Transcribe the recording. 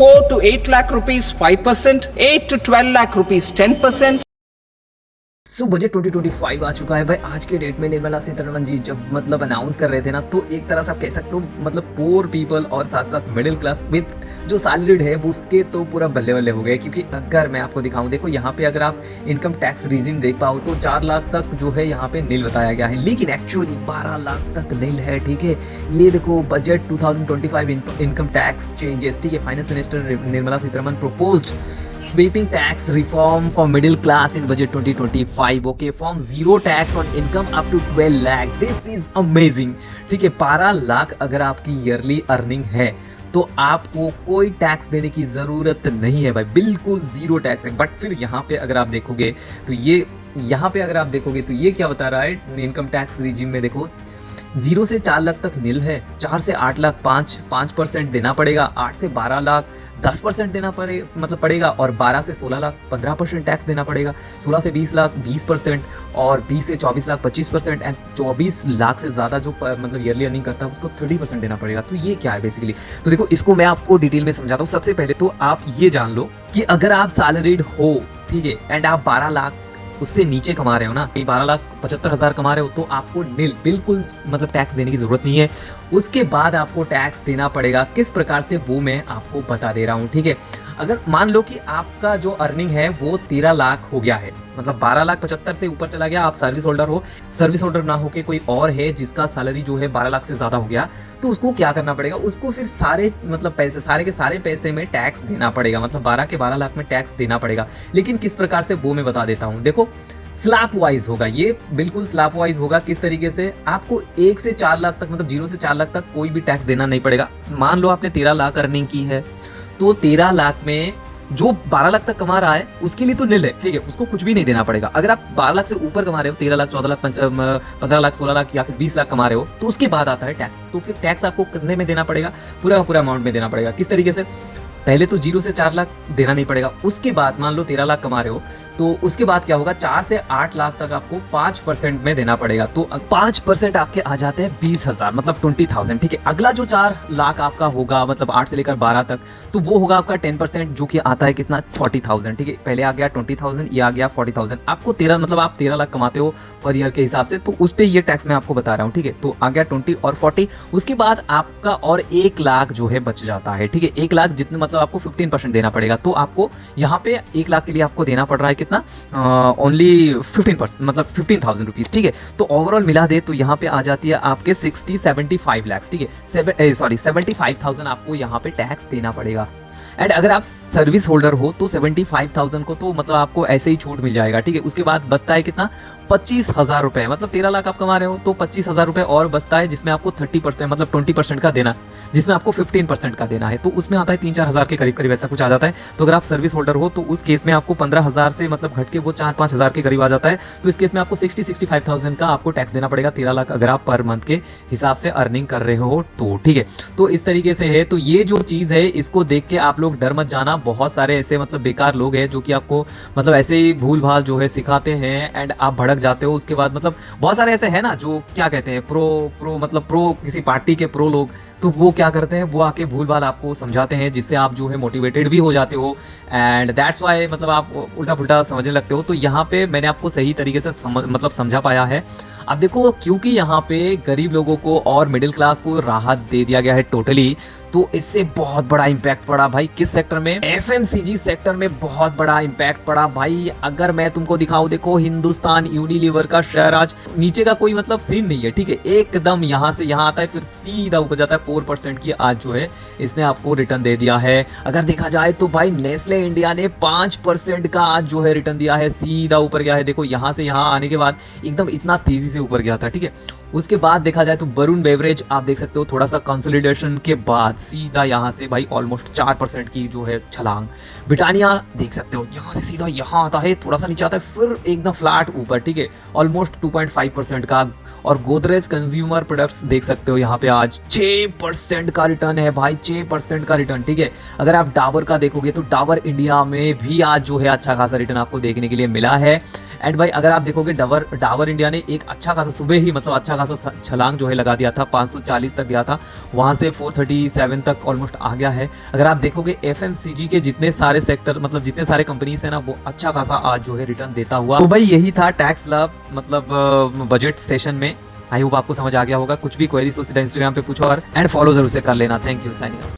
4 to 8 lakh rupees 5%, 8 to 12 lakh rupees 10%. So budget 2025 आ चुका है भाई। आज के डेट में निर्मला सीतारमण जी जब मतलब अनाउंस कर रहे थे ना, तो एक तरह से आप कह सकते हो मतलब पोर पीपल और साथ साथ मिडिल क्लास विद जो सैलरीड है वो उसके तो पूरा बल्ले बल्ले हो गए। क्योंकि अगर मैं आपको दिखाऊं, देखो यहाँ पे अगर आप इनकम टैक्स रिजीम देख पाओ तो 4 लाख तक जो है यहाँ पे नील बताया गया है, लेकिन एक्चुअली 12 लाख तक नील है। ठीक है, ये देखो बजट 2025 इनकम टैक्स चेंजेस। ठीक है, finance minister Nirmala Sitharaman proposed sweeping tax reform for middle class in budget 2025. Okay, from zero tax on income up to 12 lakh. This is amazing. ठीक है, 12 लाख अगर आपकी ईयरली अर्निंग है तो आपको कोई टैक्स देने की जरूरत नहीं है भाई, बिल्कुल जीरो टैक्स है। बट फिर यहाँ पे अगर आप देखोगे तो ये क्या बता रहा है इनकम टैक्स रिजीम में, देखो 0 से 4 लाख तक नील है, 4 से 8 लाख 5% देना पड़ेगा, 8 से 12 लाख 10% देना पड़ेगा, और 12 से 16 लाख 15% टैक्स देना पड़ेगा, 16 से 20 लाख 20%, और 20 से 24 लाख 25%, एंड 24 लाख से ज़्यादा जो मतलब ईयरली अर्निंग करता है उसको 30% देना पड़ेगा। तो ये क्या है बेसिकली, तो देखो इसको मैं आपको डिटेल में समझाता हूँ। सबसे पहले तो आप ये जान लो कि अगर आप सैलरीड हो, ठीक है, एंड आप 12 लाख उससे नीचे कमा रहे हो ना, 12,75,000 कमा रहे हो, तो आपको नील बिल्कुल मतलब टैक्स देने की जरूरत नहीं है। उसके बाद आपको टैक्स देना पड़ेगा, किस प्रकार से वो मैं आपको बता दे रहा हूँ। ठीक है, अगर मान लो कि आपका जो अर्निंग है वो 13 लाख हो गया है, मतलब 12,75,000 से ऊपर चला गया, आप सर्विस होल्डर हो, सर्विस होल्डर ना होके कोई और है जिसका सैलरी जो है 12 लाख से ज्यादा हो गया, तो उसको क्या करना पड़ेगा, उसको फिर सारे के सारे पैसे में टैक्स देना पड़ेगा, मतलब 12 के 12 लाख में टैक्स देना पड़ेगा। लेकिन किस प्रकार से वो मैं बता देता हूँ। देखो स्लैब वाइज होगा, ये बिल्कुल स्लैब वाइज होगा। किस तरीके से, आपको 1 से 4 लाख तक मतलब 0 से 4 लाख तक कोई भी टैक्स देना नहीं पड़ेगा। मान लो आपने 13 लाख अर्निंग की है, तो 13 लाख में जो 12 लाख तक कमा रहा है उसके लिए तो नील है, ठीक है, उसको कुछ भी नहीं देना पड़ेगा। अगर आप 12 लाख से ऊपर कमा रहे हो, 13 लाख 14 लाख 15 लाख 16 लाख या फिर 20 लाख कमा रहे हो, तो उसके बाद आता है टैक्स। तो फिर टैक्स आपको कितने में देना पड़ेगा, पूरा का पूरा अमाउंट में देना पड़ेगा। किस तरीके से, पहले तो 0 से 4 लाख देना नहीं पड़ेगा, उसके बाद मान लो 13 लाख कमा रहे हो, तो उसके बाद क्या होगा, 4 से 8 लाख तक आपको 5% में देना पड़ेगा। तो 5% आपके आ जाते हैं 20,000, मतलब 20,000। ठीक है, अगला जो 4 लाख आपका होगा मतलब 8 से लेकर 12 तक, तो वो होगा आपका 10%, जो कि आता है कितना, 40,000। ठीक है, पहले आ गया 20,000, ये आ गया 40,000। आपको 13 मतलब आप 13 लाख कमाते हो पर ईयर के हिसाब से, तो उस पर ये टैक्स मैं आपको बता रहा हूँ। ठीक है, तो आ गया 20 और 40, उसके बाद आपका और 1 लाख जो है बच जाता है। ठीक है, 1 लाख जितने मतलब आपको 15% देना पड़ेगा, तो आपको यहाँ पे 1 लाख के लिए आपको देना पड़ रहा है कितना, ओनली 15%, मतलब 15,000 रुपीज। ठीक है, तो ओवरऑल मिला दे तो यहाँ पे आ जाती है आपके 75 लाख। ठीक है, 75,000 आपको यहाँ पे टैक्स देना पड़ेगा। एंड अगर आप सर्विस होल्डर हो तो 75,000 को तो मतलब आपको ऐसे ही छूट मिल जाएगा। ठीक है, उसके बाद बचता है कितना, 25,000 रुपए, मतलब 13 लाख आप कमा रहे हो तो 25,000 रुपए और बचता है, जिसमें आपको 30% मतलब 20% का देना, जिसमें आपको 15% का देना है, तो उसमें आता है 3-4 हज़ार के करीब करीब ऐसा कुछ आ जाता है। तो अगर आप सर्विस होल्डर हो तो उस केस में आपको 15,000 से मतलब घट के वो 4-5 हज़ार के करीब आ जाता है। तो इस केस में आपको 65,000 का आपको टैक्स देना पड़ेगा, 13 लाख अगर आप पर मंथ के हिसाब से अर्निंग कर रहे हो तो। ठीक है, तो इस तरीके से है। तो ये जो चीज़ है इसको देख के आप लोग डर मत जाना, बहुत सारे ऐसे मतलब बेकार लोग हैं जो कि आपको मतलब ऐसे ही भूल भाल जो है सिखाते हैं एंड आप भड़क जाते हो। उसके बाद मतलब बहुत सारे ऐसे हैं ना जो क्या कहते हैं प्रो किसी पार्टी के प्रो लोग, तो वो क्या करते हैं, वो आके भूल भाल आपको समझाते हैं, जिससे आप जो है मोटिवेटेड भी हो जाते हो एंड दैट्स वाई मतलब आप उल्टा पुल्टा समझने लगते हो। तो यहाँ पे मैंने आपको सही तरीके से मतलब समझा पाया है। अब देखो, क्योंकि यहाँ पे गरीब लोगों को और मिडिल क्लास को राहत दे दिया गया है टोटली, तो इससे बहुत बड़ा इम्पैक्ट पड़ा भाई। किस सेक्टर में, एफएमसीजी सेक्टर में बहुत बड़ा इम्पैक्ट पड़ा भाई। अगर मैं तुमको दिखाऊं, देखो हिंदुस्तान यूनिलीवर का शेयर आज नीचे का कोई मतलब सीन नहीं है। ठीक है, एकदम यहाँ से यहाँ आता है फिर सीधा ऊपर जाता है। 4% की आज जो है इसने आपको रिटर्न दे दिया है। अगर देखा जाए तो भाई नेस्ले इंडिया ने 5% का आज जो है रिटर्न दिया है, सीधा ऊपर गया है। देखो यहाँ से यहाँ आने के बाद एकदम इतना तेजी से ऊपर गया था। ठीक है, उसके बाद देखा जाए तो वरुण बेवरेज आप देख सकते हो, थोड़ा सा कंसोलिडेशन के बाद सीधा यहाँ से भाई ऑलमोस्ट 4% की जो है छलांग। ब्रिटानिया देख सकते हो यहाँ से सीधा यहाँ आता है, थोड़ा सा नीचे आता है, फिर एकदम फ्लैट ऊपर। ठीक है, ऑलमोस्ट 2.5% का। और गोदरेज कंज्यूमर प्रोडक्ट्स देख सकते हो यहाँ पे आज 6% का रिटर्न है भाई, 6% का रिटर्न। ठीक है, अगर आप डाबर का देखोगे तो डाबर इंडिया में भी आज जो है अच्छा खासा रिटर्न आपको देखने के लिए मिला है। एंड भाई अगर आप देखोगे डाबर इंडिया ने एक अच्छा खासा सुबह ही मतलब अच्छा खासा छलांग जो है लगा दिया था, 540 तक गया था, वहां से 437 तक ऑलमोस्ट आ गया है। अगर आप देखोगे एफएमसीजी के जितने सारे सेक्टर मतलब जितने सारे कंपनीज है ना, वो अच्छा खासा आज जो है रिटर्न देता हुआ। तो भाई यही था टैक्स लाभ मतलब बजट सेशन में। आई होप आपको समझ आ गया होगा। कुछ भी क्वेरीज हो सीधा इंस्टाग्राम पे पूछो और एंड फॉलो जरूर से कर लेना। Thank you, signing out.